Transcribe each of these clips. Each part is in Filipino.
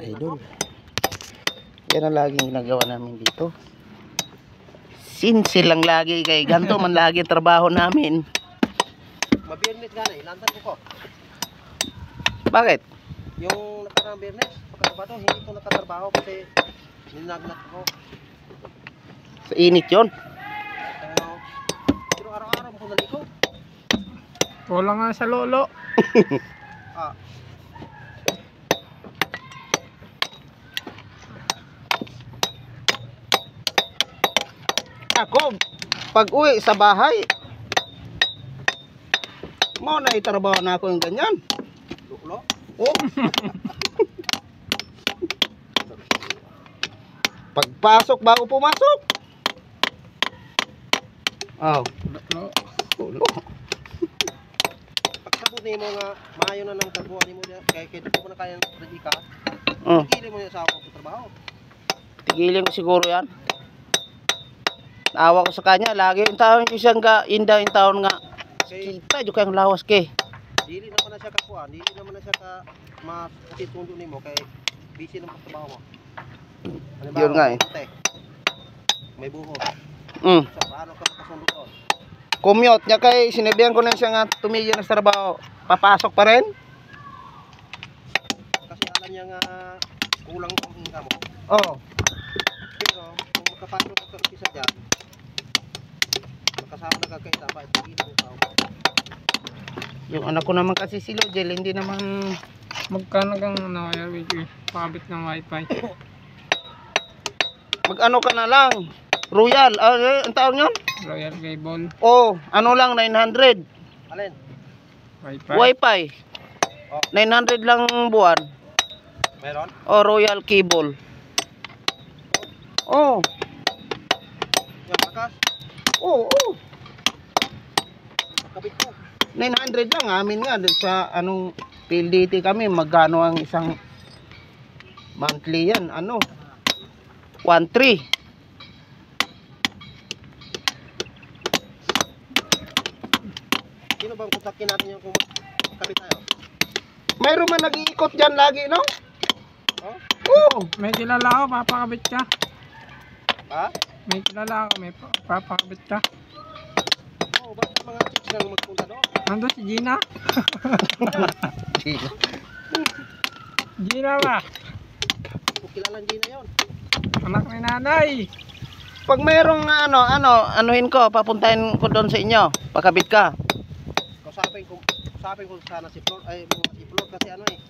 Idol. Yan ang laging ginagawa namin dito. Sinsil lang lagi kay ganto man lagi trabaho namin. Mabirnis nga na, ilantan ko ko. Bakit? Yung nakarang birnis, pagkatrabaho, hindi ko nakatrabaho kasi ninagnat ko. Sa init yun. Pero araw-araw ko naliko. Wala nga sa lolo. Ah. Ako, pag uwi sa bahay, mo na itrabaho na ako yung ganyan. Luklo? Oh. Pagpasok bago pumasok. Oh. Lolo. Ulo. Pagsabot ni mo nga, maayo na ng kabuhan ni mo kaya kaya ko na kaya ready ka. Oh. Tigilin mo yung asawa ko trabaho. Tigilin ko siguro yan. Naawa ko sa kanya. Lagi yung taon yung siyang inda yung taon nga. Kay Kita yung kayang lawas ke. dili naman na siya kakuha, dili naman na siya ka makatitundo ni mo kay busy ng pagtrabaho mo. Yun nga eh. Ate, may buho. Mm. So, paano ka makasundo doon? Commute niya kay sinabihan ko na siya nga tumigil na sa trabaho. Papasok pa rin? Kasi alam niya nga kulang ang income mo. Oo. Pero kung makapasok ka isa dyan, makasama na kakaita pa, tigilin mo tao. Yung anak ko naman kasi si Lojel, hindi naman... Magkano kang pakabit ng wifi? Mag-ano ka na lang. Royal. Ang taon yun? Royal Cable. Oh, ano lang, 900. Alin? Wifi. Wi-Fi. Oh. 900 lang buwan. Meron? Oh, Royal Cable. Oh. Yung bakas? Oh, oh. Kabit ko. 900 lang. Amin nga. Sa anong PLDT kami, magkano ang isang monthly yan? Ano? 1.3. Sino bang kontakin natin yung kung kabit tayo? Mayroon man nag-iikot dyan lagi, no? Oh? Oo. May kilala ako, papakabit ka. Ha? May kilala ako, may papakabit ka. Oo, basta mga chicks lang magpunta doon. Nandun si Gina? Gina ba? Kung kilalang Gina yun. Anak ni nanay. Pag mayroong anuhin ko, papuntahin ko doon sa inyo. Pakabit ka. Usapin ko sana si Flor, ay si Flor kasi ano eh.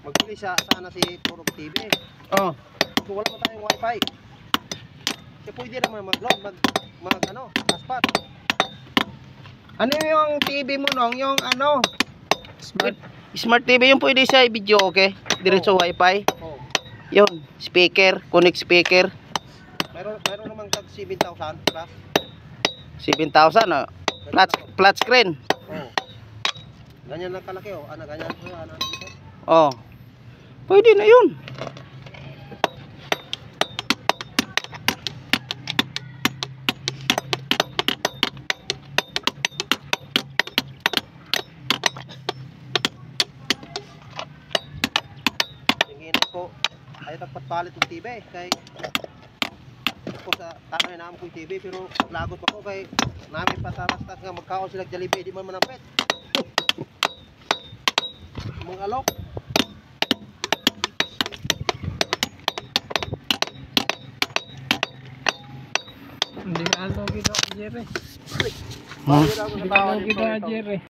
Magbili siya sana si Puro TV. Oh. Kung wala mo tayong wifi. Kasi pwede naman mag-load, hotspot. Ano yung TV mo nung? Yung ano? Smart. Smart TV yung pwede siya i-video, okay? Diretso Wi-Fi. Oh. Yun, speaker, connect speaker. Meron namang tag 7,000 plus. 7,000, oh. Flat screen. Oh. Ganyan lang kalaki oh. Ganyan ko, dito. Oh. Pwede na yun. Tingin ko ay tagpatpalit ng TV kay ko sa tanay naman ko yung TV pero lagot ako kay namin patarastas nga magkaon sila Jollibee di man manampet. Mga alok. Hindi ka alo kita, Jerry. Bago na ako Hindi sa ka alo tawag kita, Jerry.